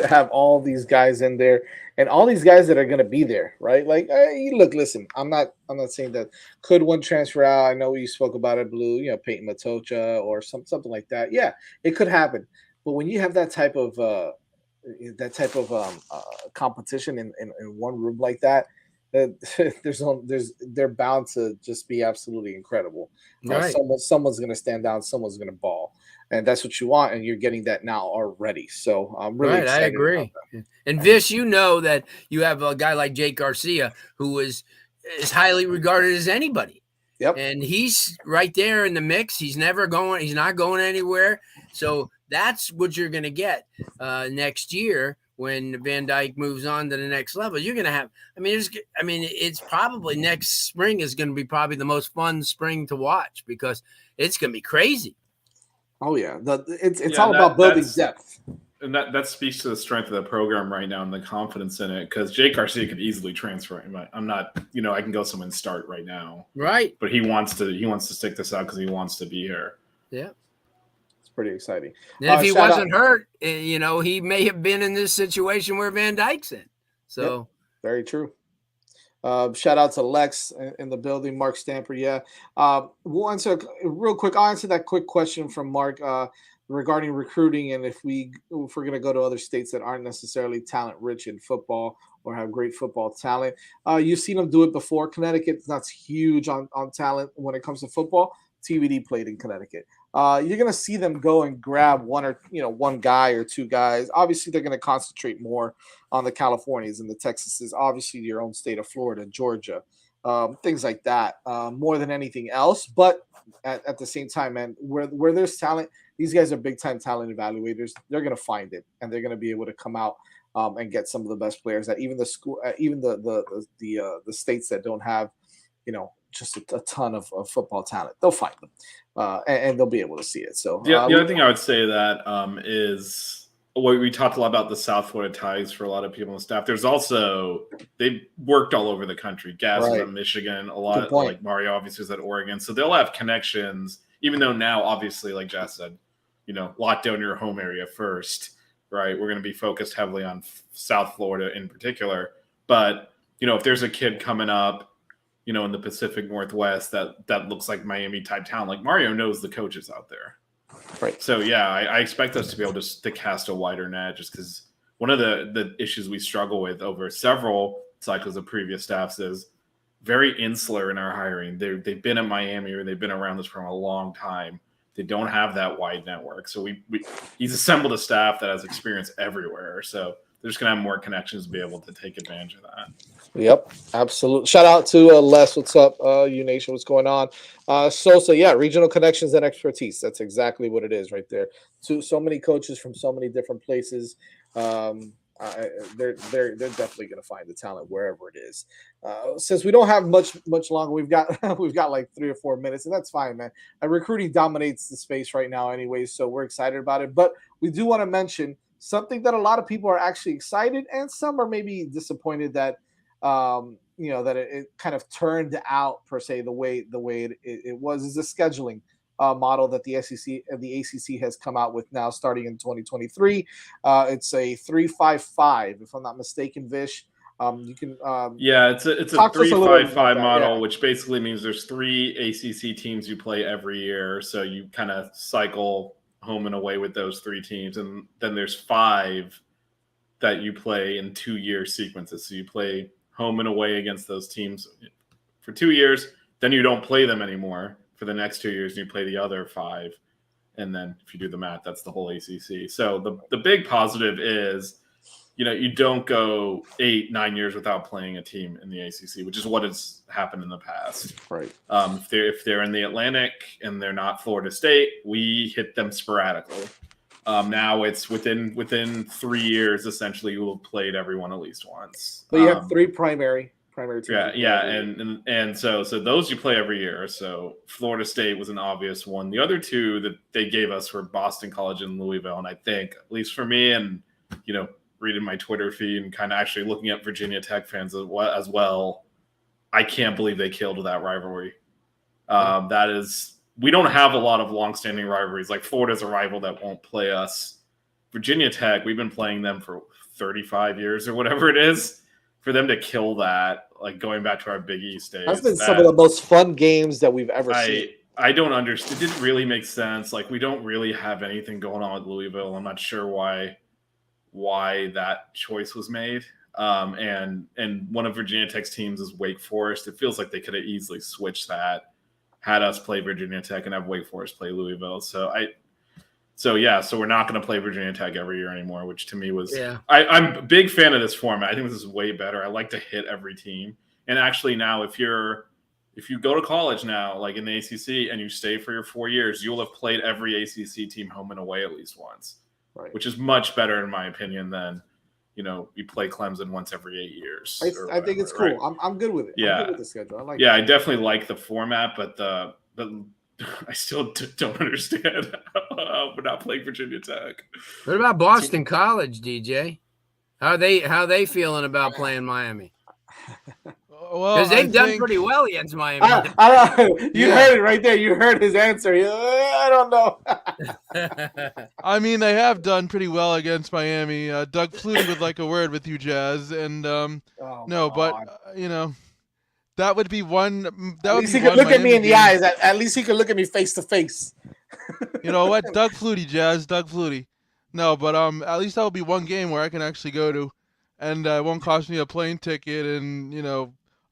have all these guys in there and all these guys that are going to be there, right? Like, look, listen, I'm not saying that could one transfer out. I know you spoke about it, Blue, Peyton Matocha or something like that. Yeah, it could happen. But when you have that type of competition in one room like that, they're bound to just be absolutely incredible. Right. Someone's going to stand down, someone's going to ball, and that's what you want, and you're getting that now already. So I'm really excited. I agree. And Vish, that you have a guy like Jake Garcia who is as highly regarded as anybody. Yep. And he's right there in the mix. He's not going anywhere. So that's what you're going to get next year. When Van Dyke moves on to the next level, you're going to have, it's probably next spring is going to be probably the most fun spring to watch because it's going to be crazy. Oh yeah. It's all about building depth. And that speaks to the strength of the program right now and the confidence in it. Cause Jake Garcia could easily transfer. I'm not, I can go somewhere and start right now. Right. But he wants to stick this out cause he wants to be here. Yeah. Pretty exciting. And if he wasn't hurt, he may have been in this situation where Van Dyke's in. So yep, very true. Shout out to Lex in the building, Mark Stamper. Yeah. We'll answer real quick. I'll answer that quick question from Mark regarding recruiting and if we're going to go to other states that aren't necessarily talent rich in football or have great football talent. You've seen them do it before. Connecticut's not huge on talent when it comes to football. TBD played in Connecticut. You're going to see them go and grab one guy or two guys. Obviously, they're going to concentrate more on the Californias and the Texases, obviously your own state of Florida, Georgia, things like that, more than anything else. But at the same time, man, where there's talent, these guys are big-time talent evaluators. They're going to find it, and they're going to be able to come out and get some of the best players that even the school, even the states that don't have, just a ton of football talent, they'll find them and they'll be able to see it. So the other thing I would say that is what we talked a lot about the South Florida ties for a lot of people on the staff. There's also they've worked all over the country. Gaz is at Michigan, a lot like Mario obviously is at Oregon, so they'll have connections. Even though now, obviously, like Jazz said, lock down your home area first, right? We're going to be focused heavily on South Florida in particular, but if there's a kid coming up, in the Pacific Northwest that looks like Miami type talent. Like Mario knows the coaches out there. Right. So yeah, I expect us to be able to cast a wider net just because one of the issues we struggle with over several cycles of previous staffs is very insular in our hiring. They've been at Miami or they've been around this for a long time. They don't have that wide network. So he's assembled a staff that has experience everywhere. So they're just going to have more connections to be able to take advantage of that. Yep, absolutely. Shout out to Les. What's up, U Nation? What's going on? Sosa, yeah, regional connections and expertise. That's exactly what it is right there. So many coaches from so many different places. They're definitely going to find the talent wherever it is. Since we don't have much longer, we've got like 3 or 4 minutes, and that's fine, man. Recruiting dominates the space right now, anyways. So we're excited about it, but we do want to mention something that a lot of people are actually excited, and some are maybe disappointed that. That it kind of turned out per se the way it was is the scheduling model that the SEC and the ACC has come out with now, starting in 2023. It's a 3-5-5, if I'm not mistaken, Vish. You can it's a talk to us a little bit 3-5-5 about that, model, yeah. which basically means there's 3 ACC teams you play every year. So you kind of cycle home and away with those 3 teams, and then there's 5 that you play in 2-year sequences. So you play home and away against those teams for 2 years, then you don't play them anymore for the next 2 years, and you play the other 5. And then if you do the math, that's the whole ACC. So the big positive is, you don't go 8-9 years without playing a team in the ACC, which is what has happened in the past. Right. If they're in the Atlantic and they're not Florida State, we hit them sporadically. Now it's within 3 years, essentially, you will have played everyone at least once. But you have 3 primary teams. Yeah, and so those you play every year. So Florida State was an obvious one. The other 2 that they gave us were Boston College and Louisville, and I think, at least for me, and reading my Twitter feed and kind of actually looking at Virginia Tech fans as well, I can't believe they killed that rivalry. That is. We don't have a lot of long-standing rivalries. Like Florida's a rival that won't play us. Virginia Tech, we've been playing them for 35 years or whatever it is. For them to kill that, like going back to our Big East days. That's been some of the most fun games that we've ever seen. I don't understand. It didn't really make sense. Like, we don't really have anything going on with Louisville. I'm not sure why that choice was made. And one of Virginia Tech's teams is Wake Forest. It feels like they could have easily switched that, had us play Virginia Tech and have Wake Forest play Louisville. So we're not going to play Virginia Tech every year anymore, which to me was I'm a big fan of this format. I think this is way better. I like to hit every team. And actually now if you go to college now, like in the ACC, and you stay for your 4 years, you'll have played every ACC team home and away at least once, right? Which is much better in my opinion than you play Clemson once every 8 years. I think it's cool. Right? I'm good with it. Yeah. I'm good with the schedule. I like it. Yeah, I definitely like the format, but I still don't understand how we're not playing Virginia Tech. What about Boston College, DJ? How are they feeling about playing Miami? Well, because they've done pretty well against Miami. I don't know. You heard it right there. You heard his answer. I don't know. I mean, they have done pretty well against Miami. Doug Flutie would like a word with you, Jazz, and that would be one. That at would least be he could one look at Miami me in the game. eyes. At least he could look at me face to face. You know what, Doug Flutie, Jazz, Doug Flutie. No, but at least that will be one game where I can actually go to, and it won't cost me a plane ticket and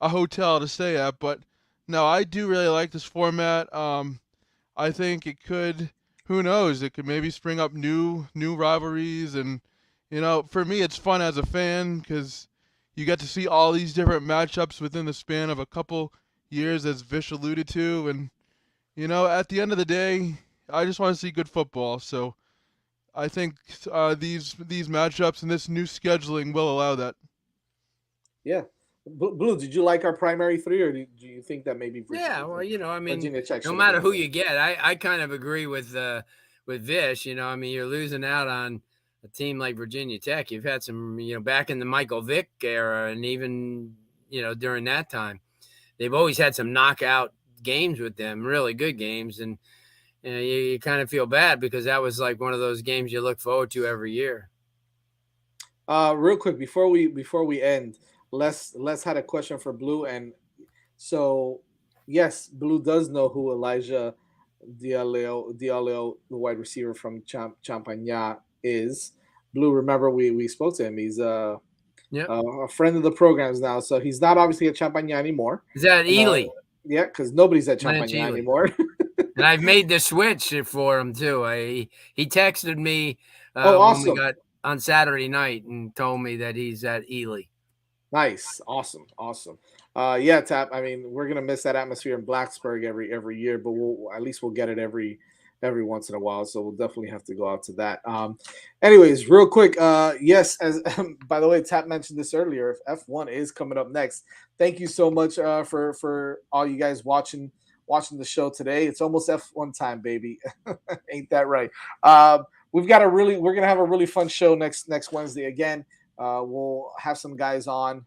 a hotel to stay at. But no, I do really like this format. I think it could. Who knows? It could maybe spring up new rivalries, and for me, it's fun as a fan because you get to see all these different matchups within the span of a couple years, as Vish alluded to, and at the end of the day, I just want to see good football. So I think these matchups and this new scheduling will allow that. Yeah. Blue, did you like our primary 3, or do you think that maybe Virginia? Yeah, well, I mean, Tech no matter who you get, I kind of agree with Vish. I mean, you're losing out on a team like Virginia Tech. You've had some, back in the Michael Vick era, and even during that time, they've always had some knockout games with them, really good games, and you kind of feel bad because that was like one of those games you look forward to every year. Real quick before we end. Les had a question for Blue, and so yes, Blue does know who Elijah Diallo, the wide receiver from Champagnat, is. Blue, remember we spoke to him. He's a friend of the programs now, so he's not obviously at Champagnat anymore. Is that Ely? Yeah, because nobody's at Champagnat anymore. And I've made the switch for him too. He texted me awesome. when we got on Saturday night and told me that he's at Ely. Nice. Awesome. Yeah, Tap. I mean, we're gonna miss that atmosphere in Blacksburg every year, but we'll get it every once in a while. So we'll definitely have to go out to that. Anyways, real quick. Yes, as by the way, Tap mentioned this earlier. F1 is coming up next. Thank you so much for all you guys watching the show today. It's almost F1 time, baby. Ain't that right? We're gonna have a really fun show next Wednesday again. We'll have some guys on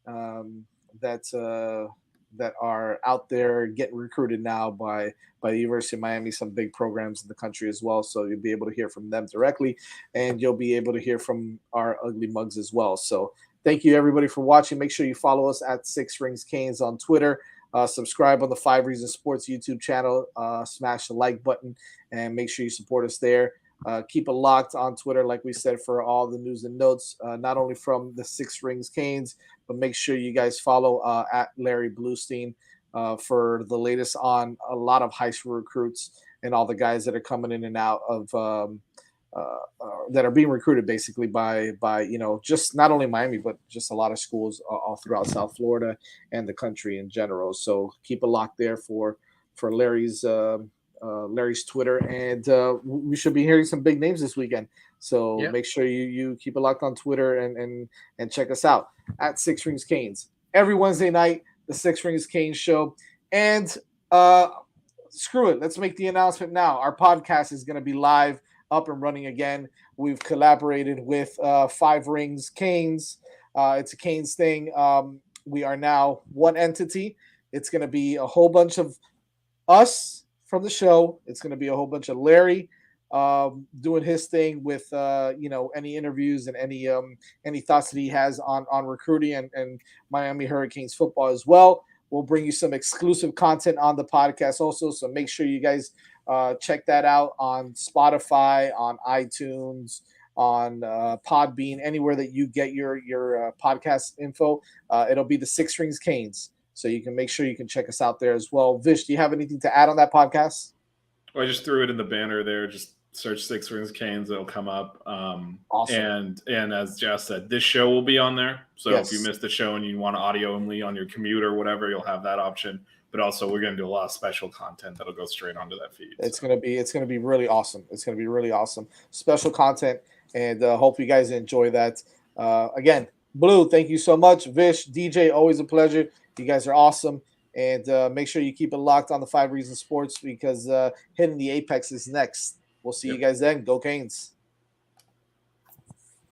that that are out there getting recruited now by the University of Miami, some big programs in the country as well. So you'll be able to hear from them directly, and you'll be able to hear from our ugly mugs as well. So thank you everybody for watching. Make sure you follow us at 6 Rings Canes on Twitter. Subscribe on the 5 Reasons Sports YouTube channel. Smash the like button and make sure you support us there. Keep it locked on Twitter, like we said, for all the news and notes, not only from the 6 Rings Canes, but make sure you guys follow at Larry Bluestein for the latest on a lot of high school recruits and all the guys that are coming in and out of that are being recruited basically by just not only Miami, but just a lot of schools all throughout South Florida and the country in general. So keep it locked there for Larry's Twitter, and we should be hearing some big names this weekend. So make sure you keep it locked on Twitter and check us out at 6 Rings Canes every Wednesday night, the 6 Rings Canes show. And screw it, let's make the announcement now. Our podcast is going to be live, up and running again. We've collaborated with 5 Rings Canes. It's a Canes thing. We are now one entity. It's going to be a whole bunch of us from the show. It's going to be a whole bunch of Larry doing his thing with any interviews and any thoughts that he has on recruiting and Miami Hurricanes football as well. We'll bring you some exclusive content on the podcast also, so make sure you guys check that out on Spotify, on iTunes, on Podbean, anywhere that you get your podcast info. It'll be the 6 Rings Canes. So you can make sure you can check us out there as well. Vish, do you have anything to add on that podcast? Well, I just threw it in the banner there. Just search 6 Rings Canes. It'll come up. Awesome. And as Jess said, this show will be on there. So if you missed the show and you want audio only on your commute or whatever, you'll have that option. But also we're going to do a lot of special content that'll go straight onto that feed. It's going to be really awesome. It's going to be really awesome. Special content, and hope you guys enjoy that. Again, Blue, thank you so much. Vish, DJ, always a pleasure. You guys are awesome. And make sure you keep it locked on the 5 Reasons Sports, because hitting the apex is next. We'll see you guys then. Go Canes.